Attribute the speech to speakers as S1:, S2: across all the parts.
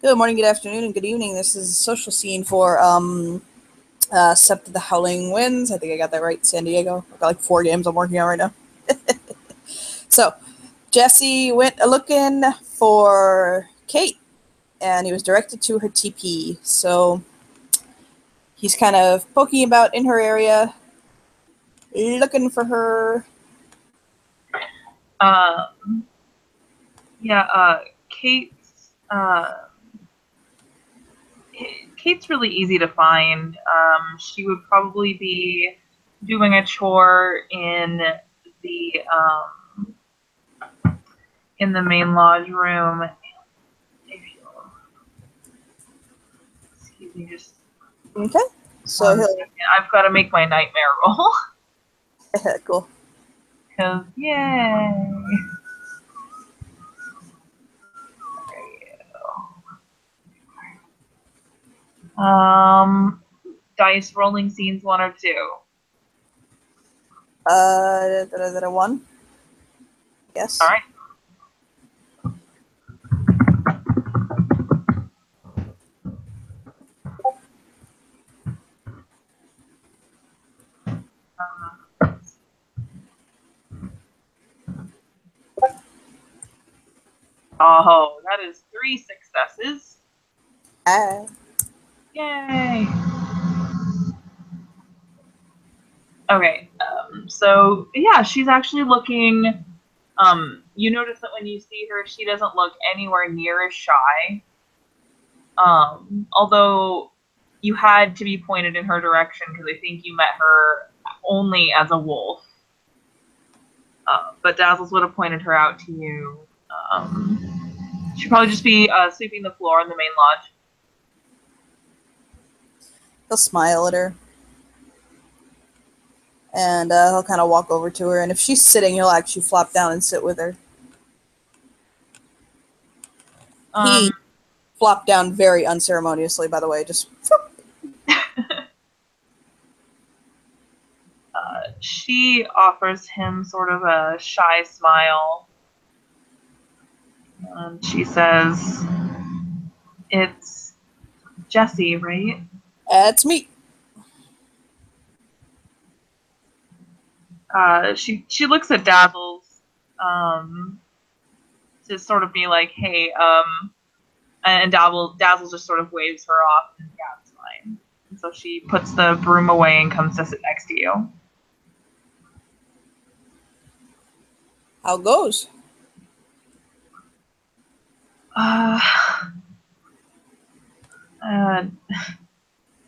S1: Good morning, good afternoon, and good evening. This is a social scene for Sept of the Howling Winds. I think I got that right, San Diego. I've got like 4 games I'm working on right now. So, Jesse went looking for Kate, and he was directed to her TP. So, he's kind of poking about in her area, looking for her.
S2: Yeah, Kate's really easy to find. She would probably be doing a chore the um, in the main lodge room. If you'll excuse me, just
S1: Okay. So
S2: 1 second. I've got to make my nightmare roll.
S1: cool.
S2: Cause yay! Dice rolling scenes 1 or 2.
S1: One. Yes.
S2: All right. Oh, that is 3 successes.
S1: Ah.
S2: Yay! Okay, so yeah, she's actually looking. You notice that when you see her, she doesn't look anywhere near as shy. Although you had to be pointed in her direction because I think you met her only as a wolf. But Dazzles would have pointed her out to you. She'd probably just be sweeping the floor in the main lodge.
S1: He'll smile at her. And he'll kind of walk over to her. And if she's sitting, he'll actually flop down and sit with her.
S2: Um,
S1: He flopped down very unceremoniously, by the way. Just
S2: she offers him sort of a shy smile. And she says, "It's Jesse, right?"
S1: that's me.
S2: She looks at Dazzles to sort of be like, "Hey," and Dazzles just sort of waves her off, and yeah, it's fine. And so she puts the broom away and comes to sit next to you.
S1: How goes?
S2: Uh, I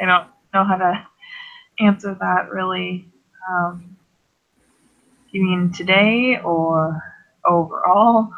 S2: don't know how to answer that really. Do you mean today or overall?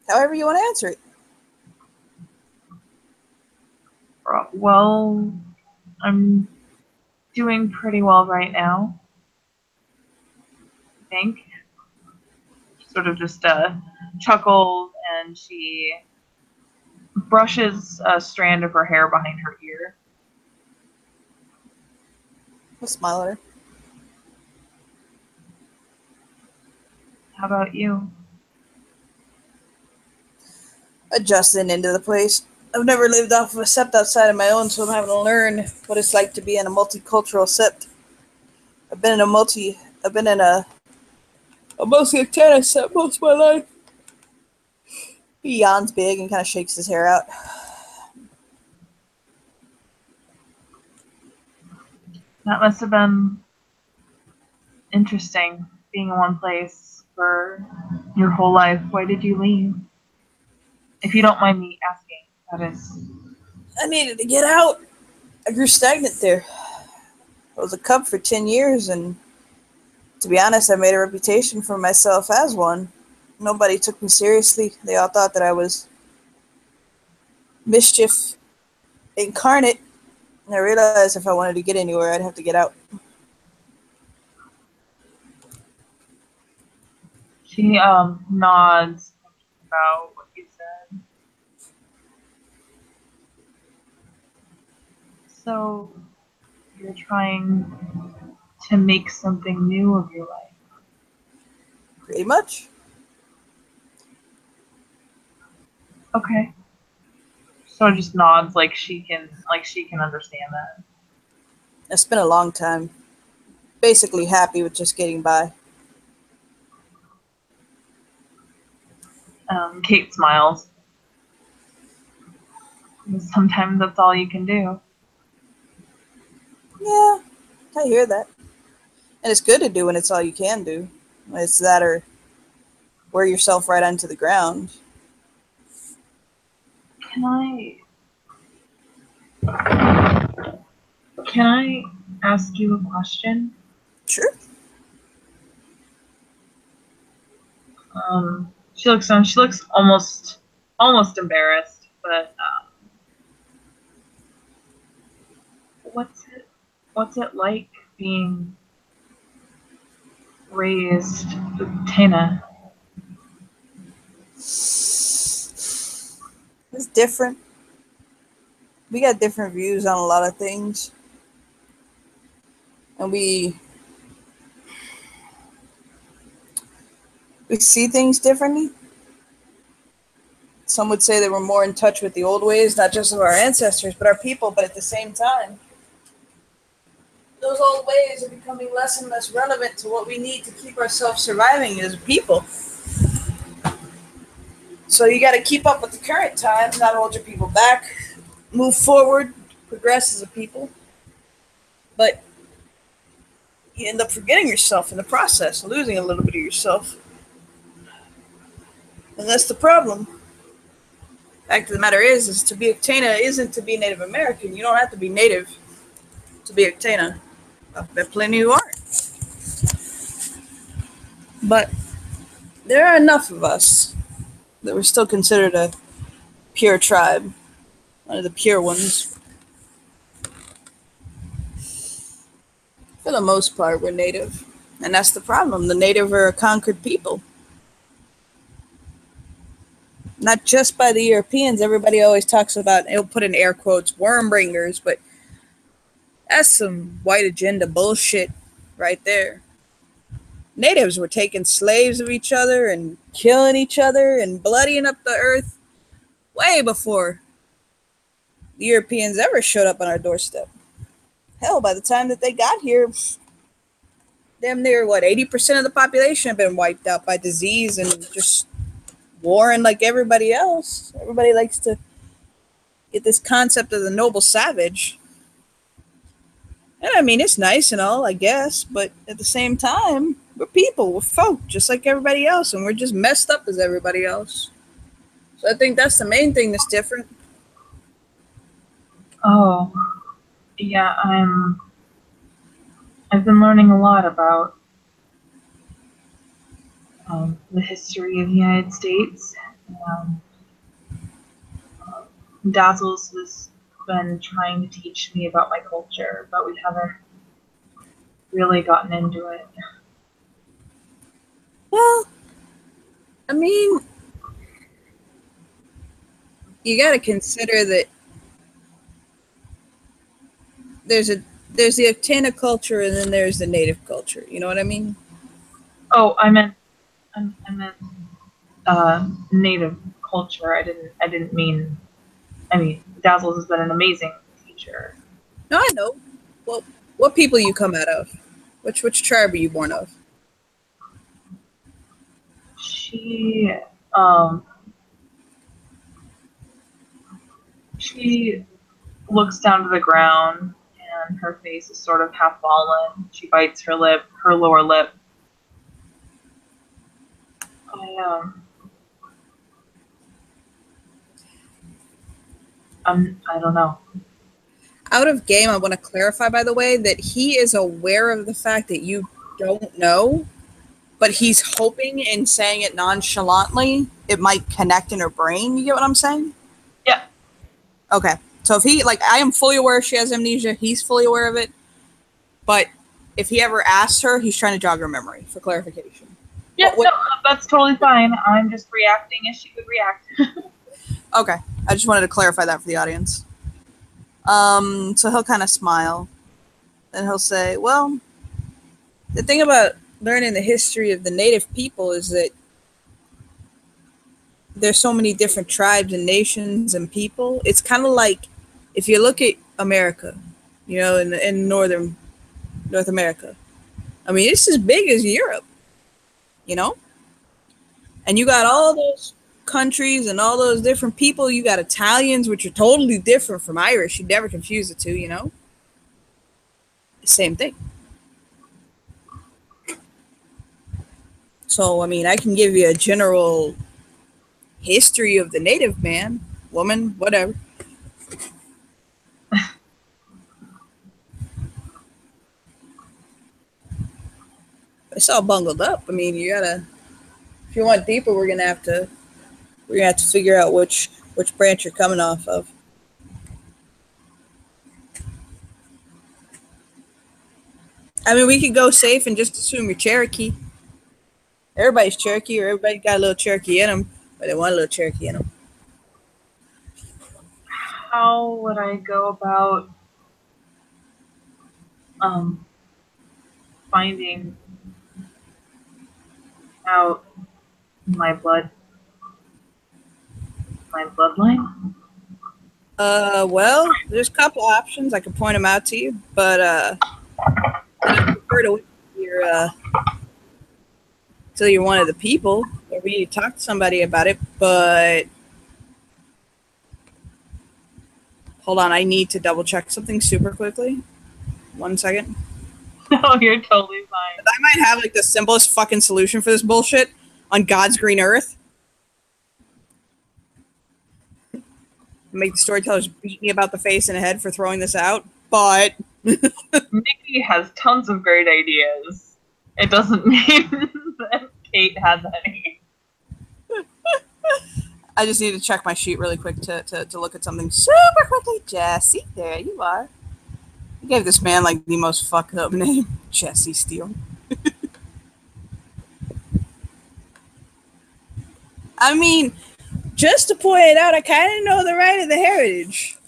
S1: However you want to answer it.
S2: Well, I'm doing pretty well right now, I think. She sort of just chuckles and she brushes a strand of her hair behind her ear.
S1: I'll smile at her.
S2: How about you?
S1: Adjusting into the place. I've never lived off of a sept outside of my own, so I'm having to learn what it's like to be in a multicultural sept. I've been in a mostly a tennis sept most of my life. He yawns big and kind of shakes his hair out.
S2: That must have been interesting, being in one place for your whole life. Why did you leave? If you don't mind me asking, that is.
S1: I needed to get out. I grew stagnant there. I was a cub for 10 years, and to be honest, I made a reputation for myself as one. Nobody took me seriously. They all thought that I was mischief incarnate, and I realized if I wanted to get anywhere, I'd have to get out.
S2: She nods about what you said. So you're trying to make something new of your life.
S1: Pretty much.
S2: Okay. sort of just nods like she can understand that.
S1: It's been a long time. Basically happy with just getting by.
S2: Kate smiles. Sometimes that's all you can do.
S1: Yeah, I hear that. And it's good to do when it's all you can do. It's that or wear yourself right onto the ground.
S2: Can I ask you a question?
S1: Sure.
S2: She looks almost embarrassed, but what's it like being raised with Tana?
S1: It's different. We got different views on a lot of things. And we see things differently. Some would say that we're more in touch with the old ways, not just of our ancestors, but our people. But at the same time, those old ways are becoming less and less relevant to what we need to keep ourselves surviving as a people. So you got to keep up with the current times, not hold your people back, move forward, progress as a people. But you end up forgetting yourself in the process, losing a little bit of yourself. And that's the problem. Fact of the matter is to be Iktena isn't to be Native American. You don't have to be Native to be Iktena. I bet plenty who aren't. But there are enough of us that we're still considered a pure tribe, one of the pure ones. For the most part, we're Native. And that's the problem. The Native are a conquered people. Not just by the Europeans. Everybody always talks about, he'll put in air quotes, worm bringers, but that's some white agenda bullshit right there. Natives were taking slaves of each other and killing each other and bloodying up the earth way before the Europeans ever showed up on our doorstep. Hell, by the time that they got here, damn near, 80% of the population had been wiped out by disease and just warring like everybody else. Everybody likes to get this concept of the noble savage. And I mean, it's nice and all, I guess, but at the same time, we're people, we're folk, just like everybody else, and we're just messed up as everybody else. So I think that's the main thing that's different.
S2: Oh, yeah, I've been learning a lot about the history of the United States. Dazzles has been trying to teach me about my culture, but we haven't really gotten into it.
S1: Well, I mean, you got to consider that there's the Iktena culture and then there's the native culture. You know what I mean?
S2: Oh, I meant native culture. I didn't mean. I mean, Dazzles has been an amazing teacher.
S1: No, I know. Well, what people you come out of? Which tribe are you born of?
S2: She looks down to the ground and her face is sort of half fallen. She bites her lower lip. I don't know.
S1: Out of game, I want to clarify, by the way, that he is aware of the fact that you don't know, but he's hoping in saying it nonchalantly, it might connect in her brain. You get what I'm saying?
S2: Yeah.
S1: Okay. So if he, I am fully aware she has amnesia. He's fully aware of it. But if he ever asks her, he's trying to jog her memory for clarification.
S2: Yeah, no, that's totally fine. I'm just reacting as she would react.
S1: Okay. I just wanted to clarify that for the audience. So he'll kind of smile. And he'll say, well, the thing about learning the history of the native people is that there's so many different tribes and nations and people. It's kind of like if you look at America, you know, in North America. I mean, it's as big as Europe, you know? And you got all those countries and all those different people. You got Italians, which are totally different from Irish. You never confuse the two, you know? Same thing. So, I mean, I can give you a general history of the native man, woman, whatever. It's all bungled up. I mean, you gotta. If you want deeper, we're gonna have to figure out which branch you're coming off of. I mean, we could go safe and just assume you're Cherokee. Everybody's Cherokee, or everybody got a little Cherokee in them, but they want a little Cherokee in them.
S2: How would I go about finding out my bloodline?
S1: Well, there's a couple options. I can point them out to you, but I prefer to wait till you're one of the people, or we need to talk to somebody about it. But hold on, I need to double check something super quickly. 1 second.
S2: No, you're totally fine.
S1: I might have like the simplest fucking solution for this bullshit on God's green earth. Make the storytellers beat me about the face and head for throwing this out, but
S2: Nikki has tons of great ideas. It doesn't mean that Kate has any.
S1: I just need to check my sheet really quick to look at something super quickly. Jesse, there you are. I gave this man like the most fucked up name, Jesse Steele. I mean, just to point it out, I kind of know the right of the heritage.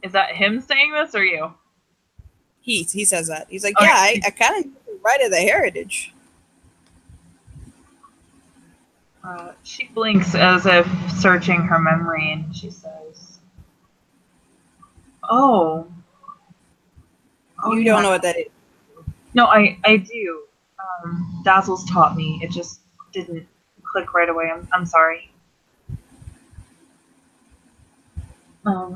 S2: Is that him saying this or you?
S1: He says that. He's like,
S2: Okay.
S1: yeah, I kind of know the right of the heritage.
S2: She blinks as if searching her memory, and she says, "Oh,
S1: You don't know what that is.
S2: No, I do. Dazzle's taught me. It just didn't click right away. I'm sorry.
S1: I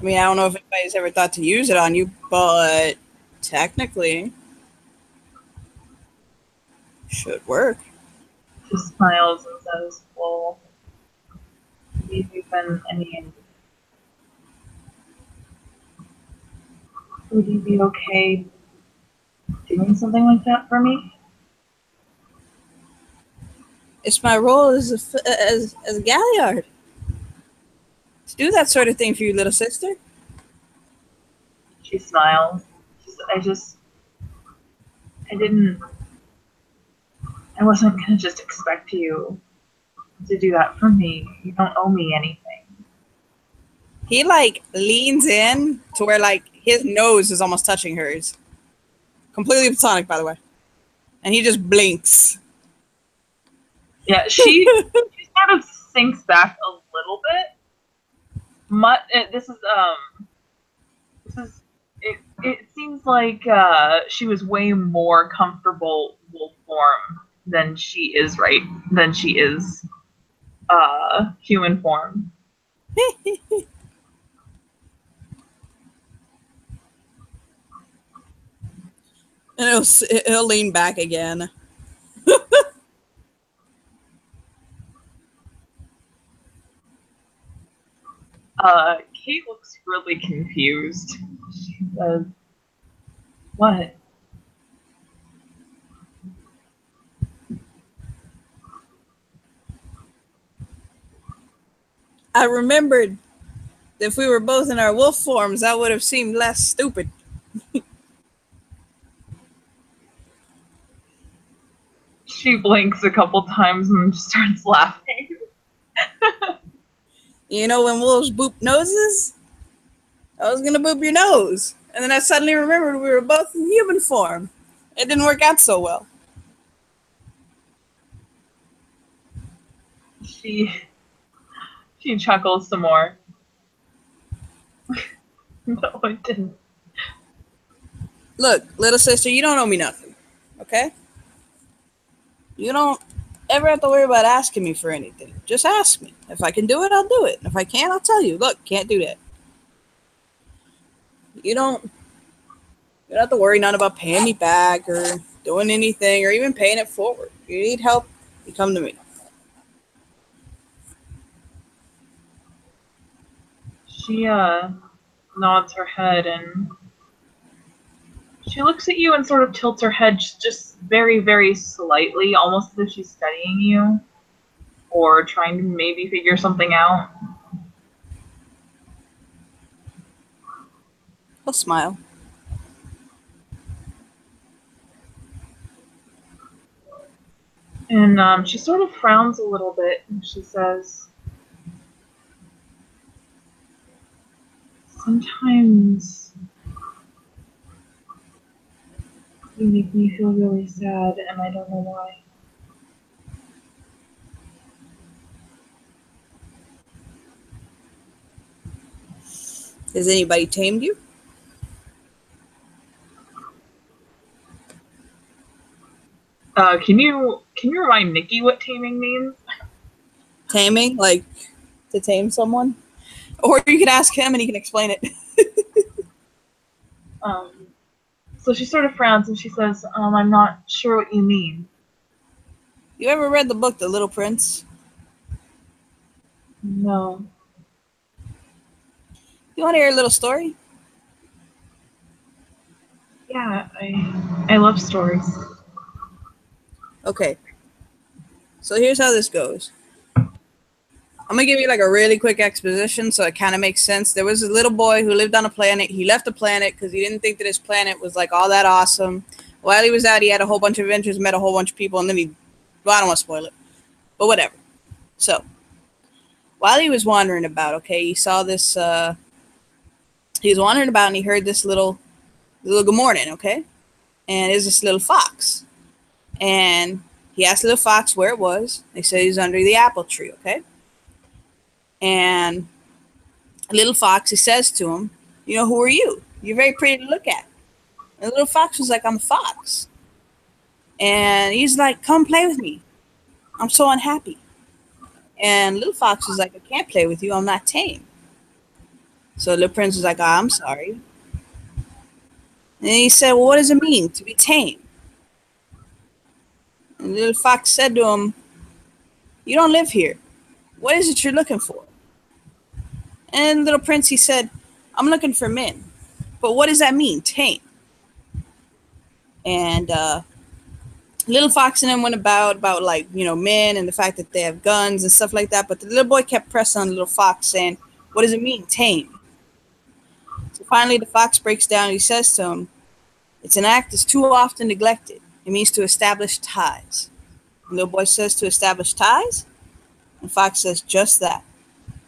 S1: mean, I don't know if anybody's ever thought to use it on you, but technically, should work.
S2: She smiles and says, "Well, would you be okay doing something like that for me?"
S1: It's my role as a Galliard to do that sort of thing for you, little sister.
S2: She smiles. I wasn't gonna just expect you to do that for me. You don't owe me anything.
S1: He like leans in to where like his nose is almost touching hers. Completely platonic, by the way. And he just blinks.
S2: Yeah, she sort of sinks back a little bit. It seems like she was way more comfortable wolf form than she is human form.
S1: And it'll lean back again.
S2: Kate looks really confused. She says, "What?"
S1: I remembered that if we were both in our wolf forms, that would have seemed less stupid.
S2: She blinks a couple times and starts laughing.
S1: You know when wolves boop noses? I was gonna boop your nose. And then I suddenly remembered we were both in human form. It didn't work out so well.
S2: She chuckles some more. No, it didn't.
S1: Look, little sister, you don't owe me nothing, okay? You don't ever have to worry about asking me for anything. Just ask me. If I can do it, I'll do it. If I can't, I'll tell you. Look, can't do that. You don't have to worry none about paying me back or doing anything or even paying it forward. If you need help, you come to me.
S2: She nods her head and she looks at you and sort of tilts her head just very, very slightly, almost as if she's studying you or trying to maybe figure something out.
S1: He'll smile.
S2: And she sort of frowns a little bit and she says, "Sometimes you make me feel really sad and I don't know why."
S1: Has anybody tamed you?
S2: Can you remind Nikki what taming means?
S1: Taming? Like to tame someone? Or you could ask him and he can explain it.
S2: So she sort of frowns and she says, "I'm not sure what you mean."
S1: You ever read the book The Little Prince?
S2: No.
S1: You want to hear a little story?
S2: Yeah, I love stories.
S1: Okay. So here's how this goes. I'm going to give you like a really quick exposition so it kind of makes sense. There was a little boy who lived on a planet. He left the planet because he didn't think that his planet was like all that awesome. While he was out, he had a whole bunch of adventures, met a whole bunch of people, and then well, I don't want to spoil it, but whatever. So while he was wandering about, okay, he saw this, he was wandering about and he heard this little good morning, okay? And there's this little fox. And he asked the little fox where it was. They said he's under the apple tree, okay? And little fox, he says to him, "You know, who are you? You're very pretty to look at." And the little fox was like, "I'm a fox." And he's like, "Come play with me. I'm so unhappy." And little fox was like, "I can't play with you. I'm not tame." So little prince was like, "Oh, I'm sorry." And he said, "Well, what does it mean to be tame?" And little fox said to him, "You don't live here. What is it you're looking for?" And little prince, he said, "I'm looking for men." "But what does that mean, tame?" And little fox and him went about like, you know, men and the fact that they have guns and stuff like that. But the little boy kept pressing on the little fox saying, "What does it mean, tame?" So finally the fox breaks down and he says to him, "It's an act that's too often neglected. It means to establish ties." The little boy says, "To establish ties?" And fox says, "Just that.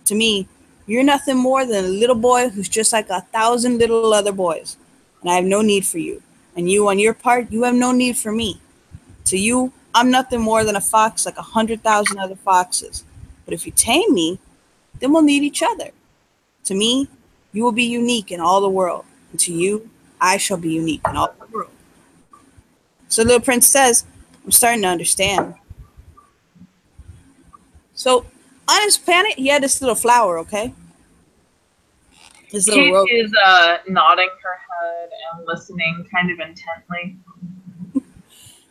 S1: To me, you're nothing more than a little boy who's just like 1,000 little other boys. And I have no need for you. And you, on your part, you have no need for me. To you, I'm nothing more than a fox like 100,000 other foxes. But if you tame me, then we'll need each other. To me, you will be unique in all the world. And to you, I shall be unique in all the world." So little prince says, "I'm starting to understand." So on his planet, he had this little flower, okay? This little
S2: Kate
S1: rose.
S2: is nodding her head and listening kind of intently.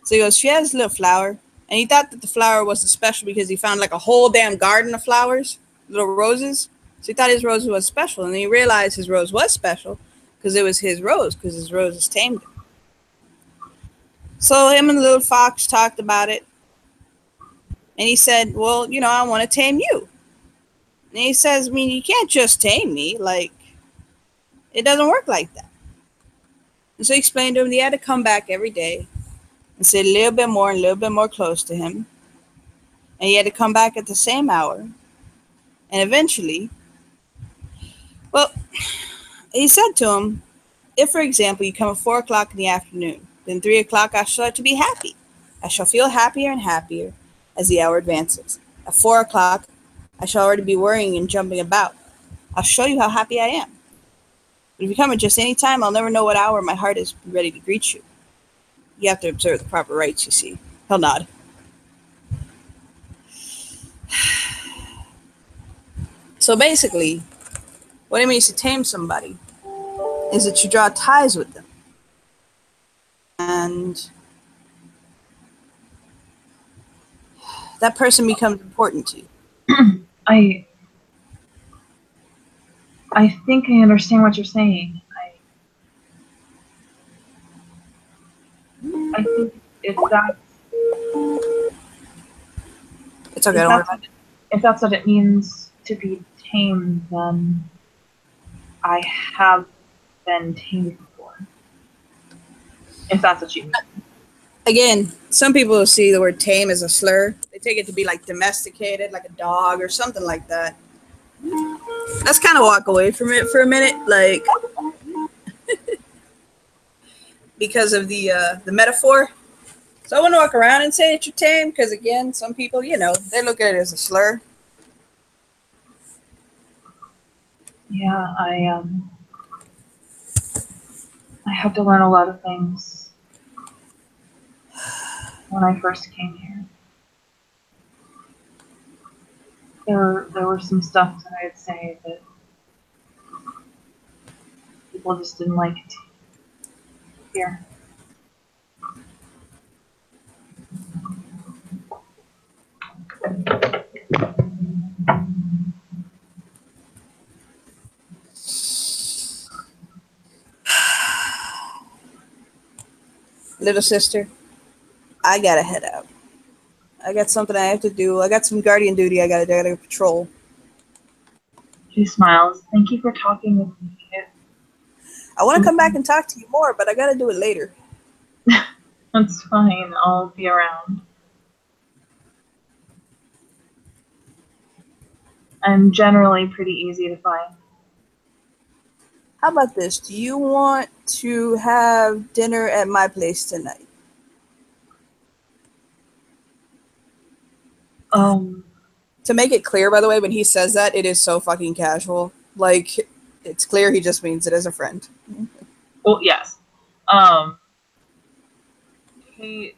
S1: So he goes, "She has this little flower." And he thought that the flower was special because he found like a whole damn garden of flowers, little roses. So he thought his rose was special. And then he realized his rose was special because it was his rose, because his roses tamed him. So him and the little fox talked about it. And he said, "Well, you know, I want to tame you." And he says, "I mean, you can't just tame me. Like, it doesn't work like that." And so he explained to him that he had to come back every day and sit a little bit more and a little bit more close to him. And he had to come back at the same hour. And eventually, well, he said to him, If, for example, you come at 4 o'clock in the afternoon, then 3 o'clock I shall start to be happy. I shall feel happier and happier as the hour advances. At 4 o'clock, I shall already be worrying and jumping about. I'll show you how happy I am. But if you come at just any time, I'll never know what hour my heart is ready to greet you. You have to observe the proper rites, you see. He'll nod. So basically, what it means to tame somebody is that you draw ties with them. And that person becomes important to you.
S2: I think I understand what you're saying. I think if that's
S1: It's okay, don't worry about it.
S2: if that's what it means to be tamed, then I have been tamed before. If that's what you mean.
S1: Again, some people see the word tame as a slur. They take it to be like domesticated, like a dog or something like that. Let's kind of walk away from it for a minute, like because of the metaphor. So I want to walk around and say that you're tame, because again, some people, you know, they look at it as a slur.
S2: Yeah, I had to learn a lot of things when I first came here. There were some stuff that I'd say that people just didn't like to hear.
S1: Little sister, I gotta head out. I got something I have to do. I got some guardian duty I gotta do. I gotta patrol.
S2: She smiles. Thank you for talking with me.
S1: I want to come back and talk to you more, but I gotta do it later.
S2: That's fine. I'll be around. I'm generally pretty easy to find.
S1: How about this? Do you want to have dinner at my place tonight? To make it clear, by the way, when he says that, it is so fucking casual. Like, it's clear he just means it as a friend.
S2: Well, yes. Kate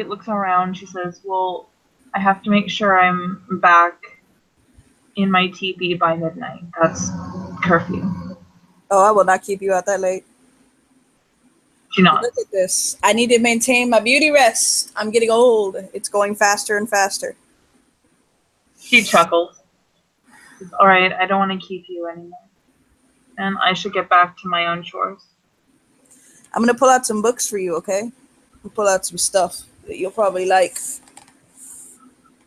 S2: looks around. She says, "Well, I have to make sure I'm back in my teepee by midnight. That's curfew."
S1: Oh, I will not keep you out that late.
S2: She nods.
S1: Look at this. I need to maintain my beauty rest. I'm getting old. It's going faster and faster.
S2: She chuckles. All right, I don't want to keep you anymore. And I should get back to my own chores.
S1: I'm going to pull out some books for you, okay? I'll pull out some stuff that you'll probably like.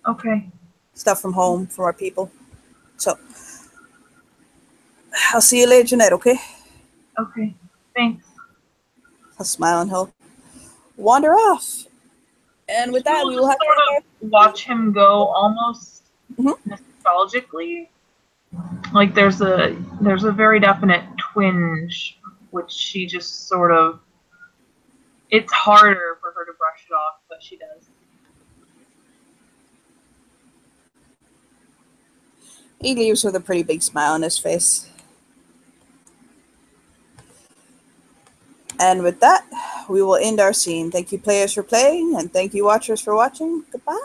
S2: Okay.
S1: Stuff from home, from our people. So, I'll see you later tonight, okay?
S2: Okay, thanks.
S1: I'll smile and he'll wander off. And with that, we will have
S2: to watch him go almost nostalgically. Like there's a very definite twinge, which she just sort of. It's harder for her to brush it off, but she does.
S1: He leaves with a pretty big smile on his face. And with that, we will end our scene. Thank you, players, for playing, and thank you, watchers, for watching. Goodbye.